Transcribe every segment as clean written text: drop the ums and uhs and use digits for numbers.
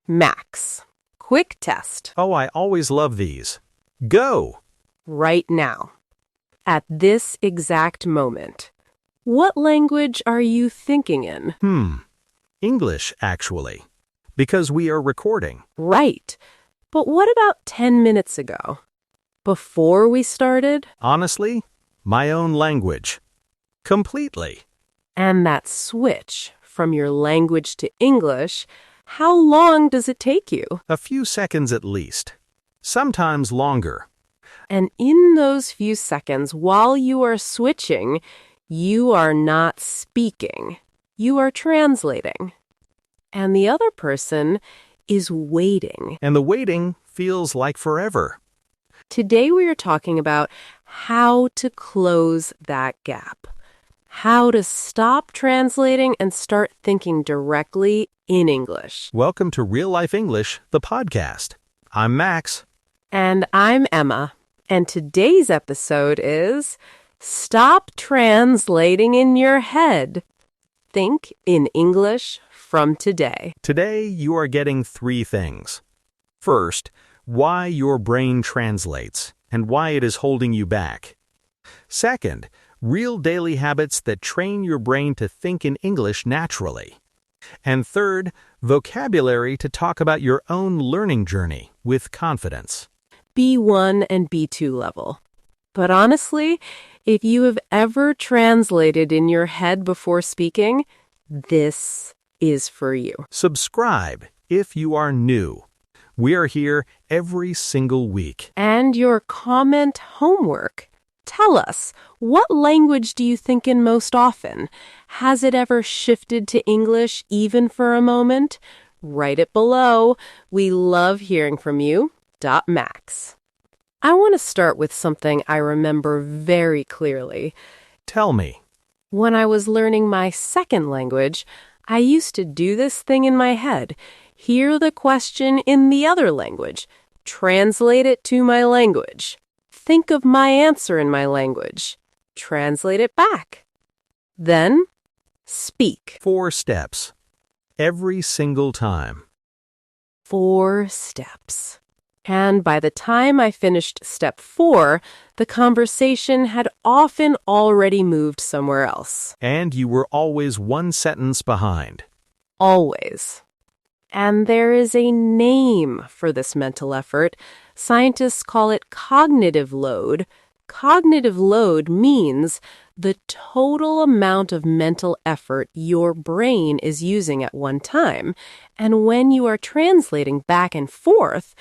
Max. Quick test. Oh, I always love these. Go! Right now. At this exact moment. What language are you thinking in? English, actually. Because we are recording. Right. But what about 10 minutes ago? Before we started? Honestly, my own language. Completely. And that switch from your language to English, how long does it take you? A few seconds at least. Sometimes longer. And in those few seconds while you are switching, you are not speaking. You are translating. And the other person is waiting. And the waiting feels like forever. Today we are talking about how to close that gap. How to stop translating and start thinking directly in English. Welcome to Real Life English, the podcast. I'm Max. And I'm Emma. And today's episode is Stop Translating in Your Head. Think in English from today. Today, you are getting 3 things. First, why your brain translates and why it is holding you back. Second, real daily habits that train your brain to think in English naturally. And third, vocabulary to talk about your own learning journey with confidence. B1 and B2 level. But honestly, if you have ever translated in your head before speaking, this is for you. Subscribe if you are new. We are here every single week. And your comment homework. Tell us, what language do you think in most often? Has it ever shifted to English even for a moment? Write it below. We love hearing from you. Max. I want to start with something I remember very clearly. Tell me. When I was learning my second language, I used to do this thing in my head. Hear the question in the other language. Translate it to my language. Think of my answer in my language. Translate it back. Then, speak. 4 steps. Every single time. 4 steps. And by the time I finished step 4, the conversation had often already moved somewhere else. And you were always 1 sentence behind. Always. And there is a name for this mental effort. Scientists call it cognitive load. Cognitive load means the total amount of mental effort your brain is using at one time. And when you are translating back and forth,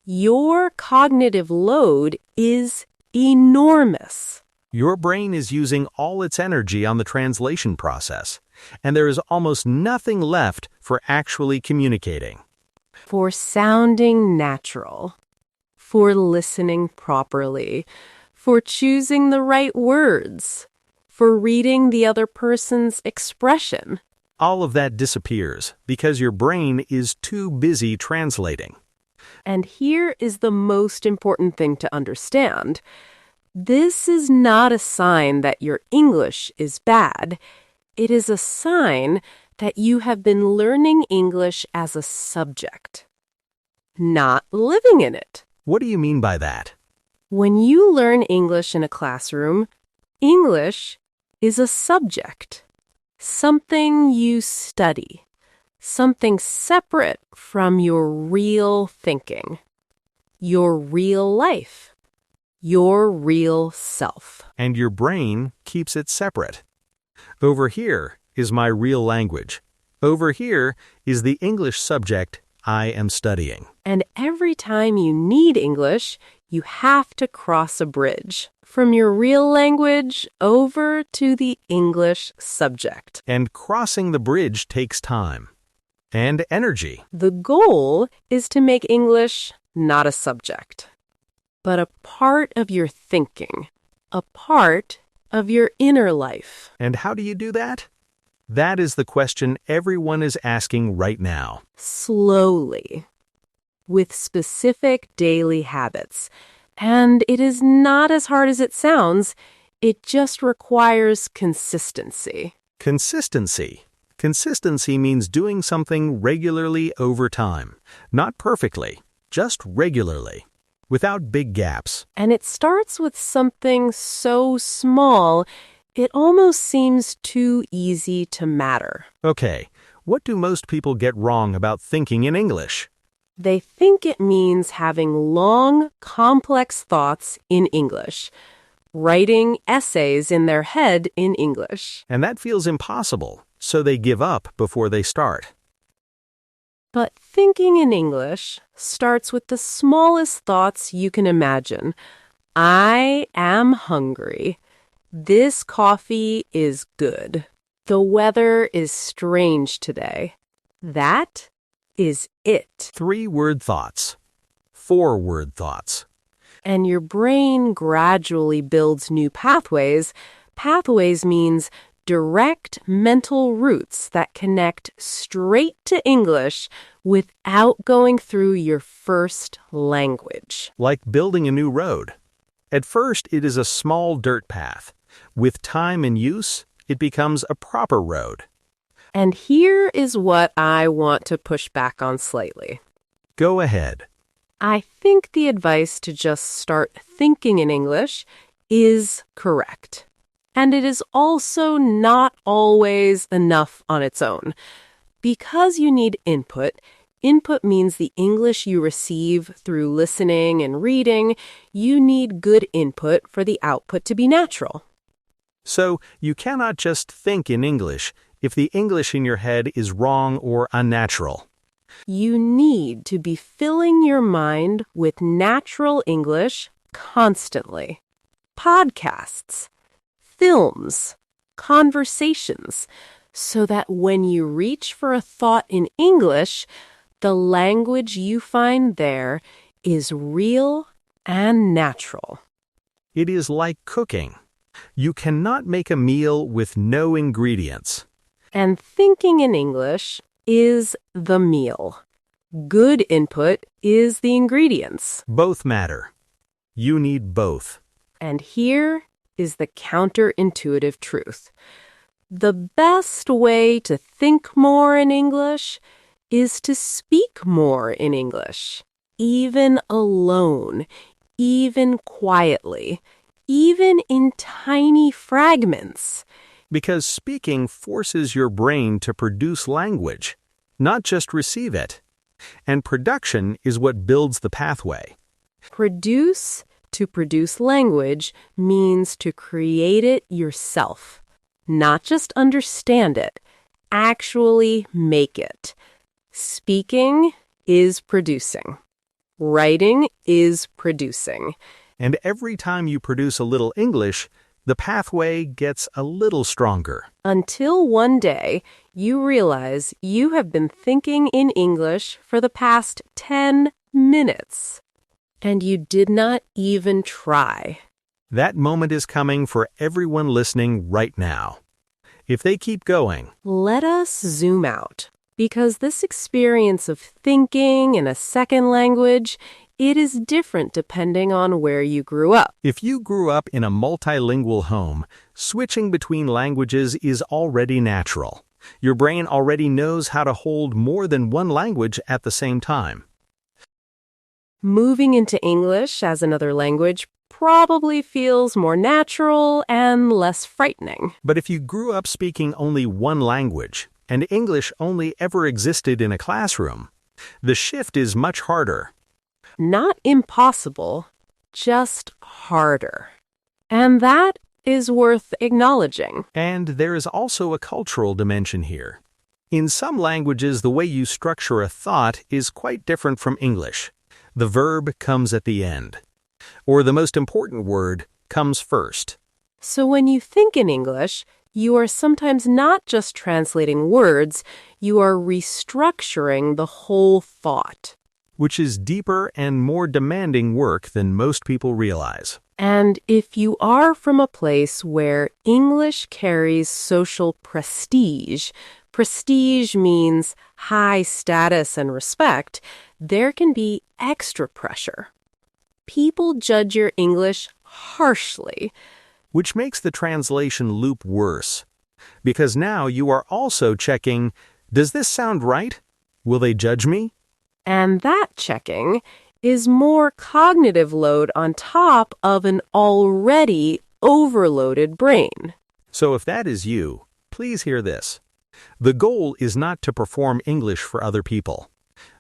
your cognitive load is enormous. Your brain is using all its energy on the translation process, and there is almost nothing left for actually communicating. For sounding natural, for listening properly, for choosing the right words, for reading the other person's expression. All of that disappears because your brain is too busy translating. And here is the most important thing to understand. This is not a sign that your English is bad. It is a sign that you have been learning English as a subject, not living in it. What do you mean by that? When you learn English in a classroom, English is a subject, something you study. Something separate from your real thinking, your real life, your real self. And your brain keeps it separate. Over here is my real language. Over here is the English subject I am studying. And every time you need English, you have to cross a bridge from your real language over to the English subject. And crossing the bridge takes time. And energy. The goal is to make English not a subject, but a part of your thinking, a part of your inner life. And how do you do that? That is the question everyone is asking right now. Slowly, with specific daily habits. And it is not as hard as it sounds. It just requires consistency. Consistency. Consistency means doing something regularly over time. Not perfectly, just regularly, without big gaps. And it starts with something so small, it almost seems too easy to matter. Okay, what do most people get wrong about thinking in English? They think it means having long, complex thoughts in English, writing essays in their head in English. And that feels impossible, so they give up before they start. But thinking in English starts with the smallest thoughts you can imagine. I am hungry. This coffee is good. The weather is strange today. That is it. 3-word thoughts. 4-word thoughts. And your brain gradually builds new pathways. Pathways means direct mental routes that connect straight to English without going through your first language. Like building a new road. At first, it is a small dirt path. With time and use, it becomes a proper road. And here is what I want to push back on slightly. Go ahead. I think the advice to just start thinking in English is correct. And it is also not always enough on its own. Because you need input, input means the English you receive through listening and reading, you need good input for the output to be natural. So, you cannot just think in English if the English in your head is wrong or unnatural. You need to be filling your mind with natural English constantly. Podcasts, films, conversations, so that when you reach for a thought in English, the language you find there is real and natural. It is like cooking. You cannot make a meal with no ingredients. And thinking in English is the meal. Good input is the ingredients. Both matter. You need both. And here is the counterintuitive truth. The best way to think more in English is to speak more in English, even alone, even quietly, even in tiny fragments. Because speaking forces your brain to produce language, not just receive it. And production is what builds the pathway. To produce language means to create it yourself. Not just understand it, actually make it. Speaking is producing. Writing is producing. And every time you produce a little English, the pathway gets a little stronger. Until one day, you realize you have been thinking in English for the past 10 minutes. And you did not even try. That moment is coming for everyone listening right now. If they keep going, let us zoom out. Because this experience of thinking in a second language, it is different depending on where you grew up. If you grew up in a multilingual home, switching between languages is already natural. Your brain already knows how to hold more than one language at the same time. Moving into English as another language probably feels more natural and less frightening. But if you grew up speaking only one language, and English only ever existed in a classroom, the shift is much harder. Not impossible, just harder. And that is worth acknowledging. And there is also a cultural dimension here. In some languages, the way you structure a thought is quite different from English. The verb comes at the end. Or the most important word comes first. So when you think in English, you are sometimes not just translating words, you are restructuring the whole thought. Which is deeper and more demanding work than most people realize. And if you are from a place where English carries social prestige, prestige means high status and respect, there can be extra pressure. People judge your English harshly. Which makes the translation loop worse. Because now you are also checking, does this sound right? Will they judge me? And that checking is more cognitive load on top of an already overloaded brain. So if that is you, please hear this. The goal is not to perform English for other people.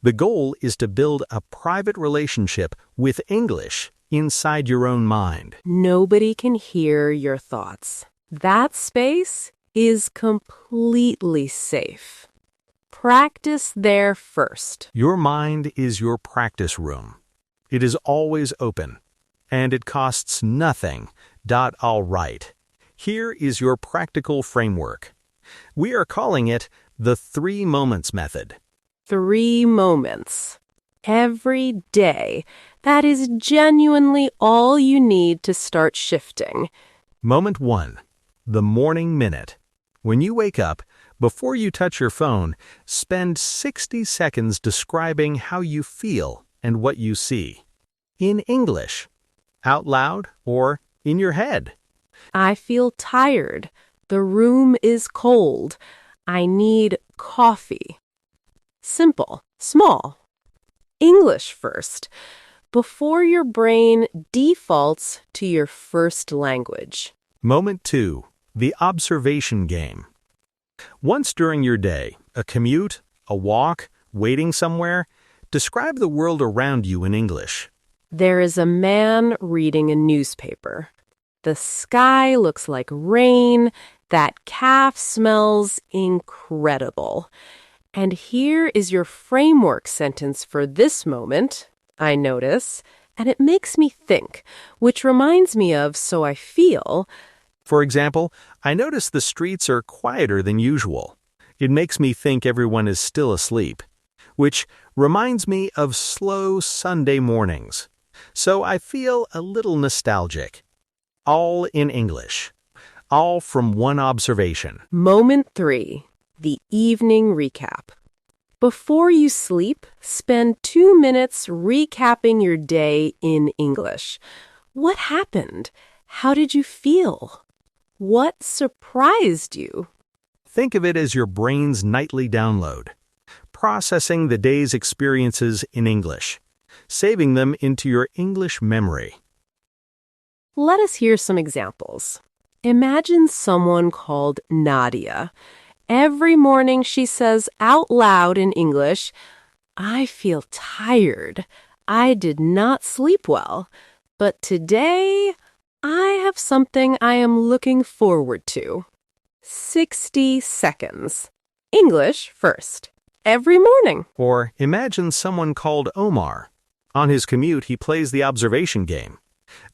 The goal is to build a private relationship with English inside your own mind. Nobody can hear your thoughts. That space is completely safe. Practice there first. Your mind is your practice room. It is always open, and it costs nothing. All right. Here is your practical framework. We are calling it the 3 moments method. 3 moments. Every day. That is genuinely all you need to start shifting. Moment 1. The morning minute. When you wake up, before you touch your phone, spend 60 seconds describing how you feel and what you see. In English, out loud or in your head. I feel tired. The room is cold. I need coffee. Simple, small. English first, before your brain defaults to your first language. Moment 2. The observation game. Once during your day, a commute, a walk, waiting somewhere, describe the world around you in English. There is a man reading a newspaper. The sky looks like rain. That calf smells incredible. And here is your framework sentence for this moment, I notice, and it makes me think, which reminds me of so I feel. For example, I notice the streets are quieter than usual. It makes me think everyone is still asleep, which reminds me of slow Sunday mornings. So I feel a little nostalgic. All in English. All from one observation. Moment 3, the evening recap. Before you sleep, spend 2 minutes recapping your day in English. What happened? How did you feel? What surprised you? Think of it as your brain's nightly download, processing the day's experiences in English, saving them into your English memory. Let us hear some examples. Imagine someone called Nadia. Every morning she says out loud in English, I feel tired. I did not sleep well. But today, I have something I am looking forward to. 60 seconds. English first. Every morning. Or imagine someone called Omar. On his commute, he plays the observation game.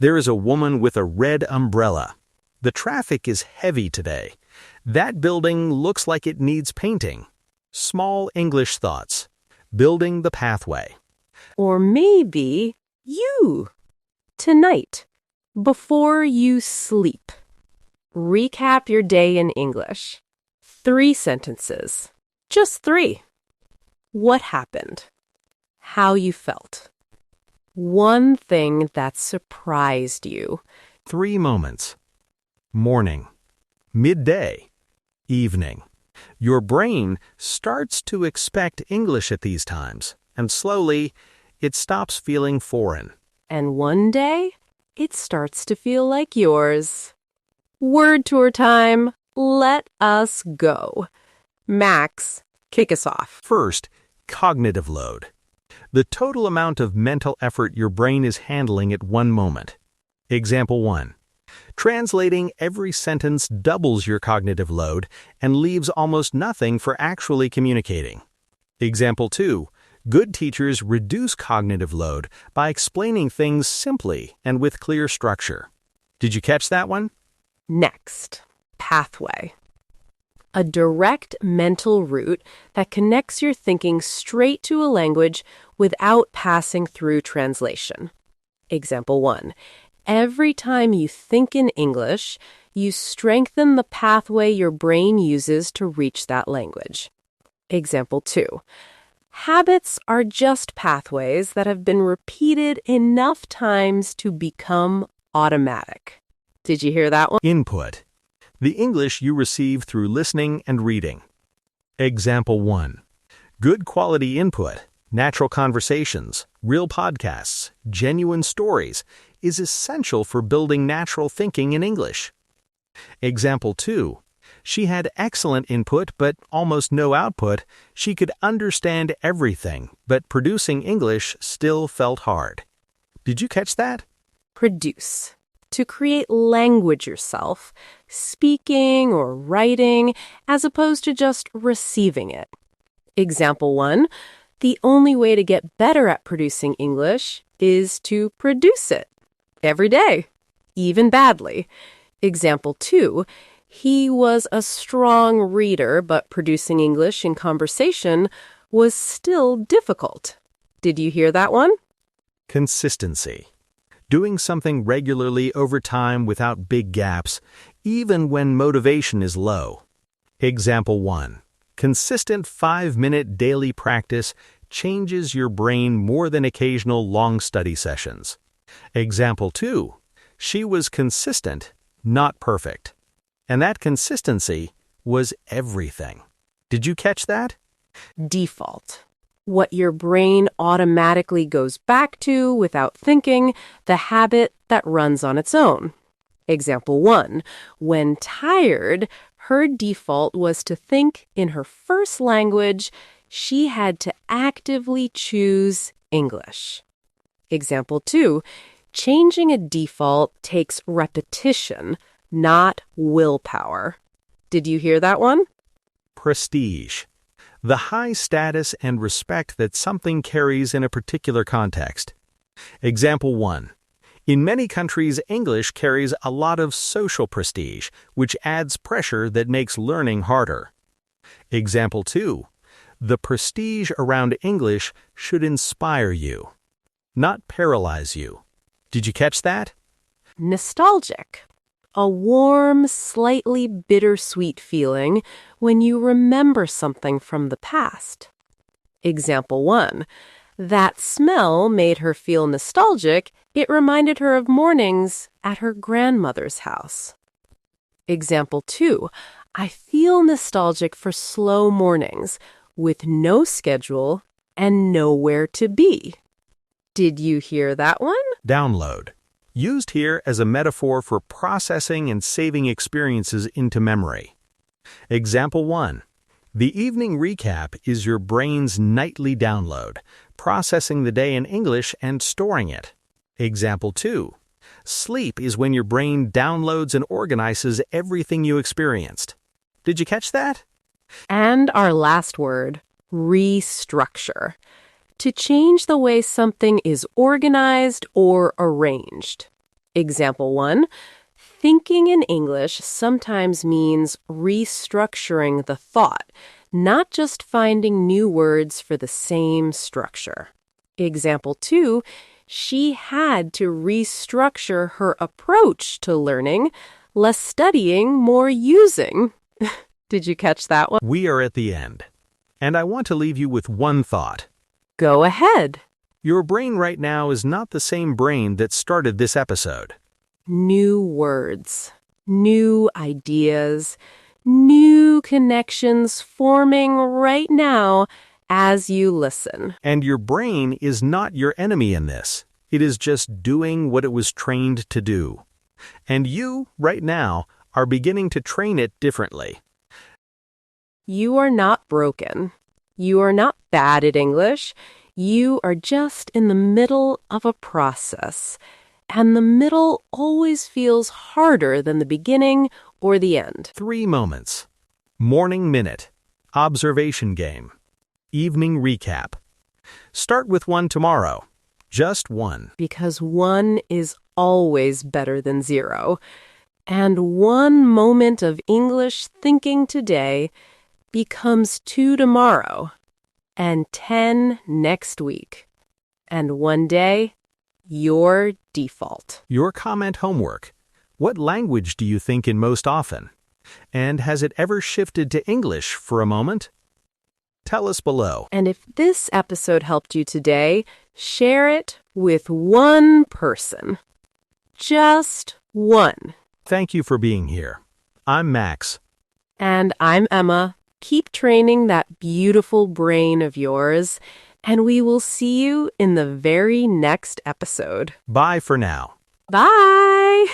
There is a woman with a red umbrella. The traffic is heavy today. That building looks like it needs painting. Small English thoughts. Building the pathway. Or maybe you. Tonight, before you sleep. Recap your day in English. 3 sentences. Just 3. What happened? How you felt. One thing that surprised you. 3 moments. Morning. Midday. Evening. Your brain starts to expect English at these times, and slowly, it stops feeling foreign. And one day, it starts to feel like yours. Word tour time. Let us go. Max, kick us off. First, cognitive load. The total amount of mental effort your brain is handling at one moment. Example 1. Translating every sentence doubles your cognitive load and leaves almost nothing for actually communicating. Example 2. Good teachers reduce cognitive load by explaining things simply and with clear structure. Did you catch that one? Next, pathway. A direct mental route that connects your thinking straight to a language without passing through translation. Example 1. Every time you think in English, you strengthen the pathway your brain uses to reach that language. Example 2. Habits are just pathways that have been repeated enough times to become automatic. Did you hear that one? Input. The English you receive through listening and reading. Example 1. Good quality input, natural conversations, real podcasts, genuine stories is essential for building natural thinking in English. Example 2. She had excellent input but almost no output. She could understand everything, but producing English still felt hard. Did you catch that? Produce. To create language yourself, speaking or writing, as opposed to just receiving it. Example 1. The only way to get better at producing English is to produce it every day, even badly. Example 2. He was a strong reader, but producing English in conversation was still difficult. Did you hear that one? Consistency. Doing something regularly over time without big gaps, even when motivation is low. Example 1. Consistent 5-minute daily practice changes your brain more than occasional long study sessions. Example 2. She was consistent, not perfect. And that consistency was everything. Did you catch that? Default. What your brain automatically goes back to without thinking, the habit that runs on its own. Example 1. When tired, her default was to think in her first language. She had to actively choose English. Example 2. Changing a default takes repetition, not willpower. Did you hear that one? Prestige. The high status and respect that something carries in a particular context. Example 1. In many countries, English carries a lot of social prestige, which adds pressure that makes learning harder. Example 2. The prestige around English should inspire you, not paralyze you. Did you catch that? Nostalgic. A warm, slightly bittersweet feeling when you remember something from the past. Example 1. That smell made her feel nostalgic. It reminded her of mornings at her grandmother's house. Example 2. I feel nostalgic for slow mornings with no schedule and nowhere to be. Did you hear that one? Download. Used here as a metaphor for processing and saving experiences into memory. Example 1. The evening recap is your brain's nightly download, processing the day in English and storing it. Example 2. Sleep is when your brain downloads and organizes everything you experienced. Did you catch that? And our last word, restructure. To change the way something is organized or arranged. Example 1. Thinking in English sometimes means restructuring the thought, not just finding new words for the same structure. Example 2. She had to restructure her approach to learning, less studying, more using. Did you catch that one? We are at the end, and I want to leave you with one thought. Go ahead. Your brain right now is not the same brain that started this episode. New words, new ideas, new connections forming right now as you listen. And your brain is not your enemy in this. It is just doing what it was trained to do. And you, right now, are beginning to train it differently. You are not broken. You are not bad at English. You are just in the middle of a process. And the middle always feels harder than the beginning or the end. 3 moments. Morning minute. Observation game. Evening recap. Start with one tomorrow. Just one. Because 1 is always better than 0. And 1 moment of English thinking today becomes 2 tomorrow, and 10 next week, and one day, your default. Your comment homework. What language do you think in most often? And has it ever shifted to English for a moment? Tell us below. And if this episode helped you today, share it with one person. Just one. Thank you for being here. I'm Max. And I'm Emma. Keep training that beautiful brain of yours, and we will see you in the very next episode. Bye for now. Bye!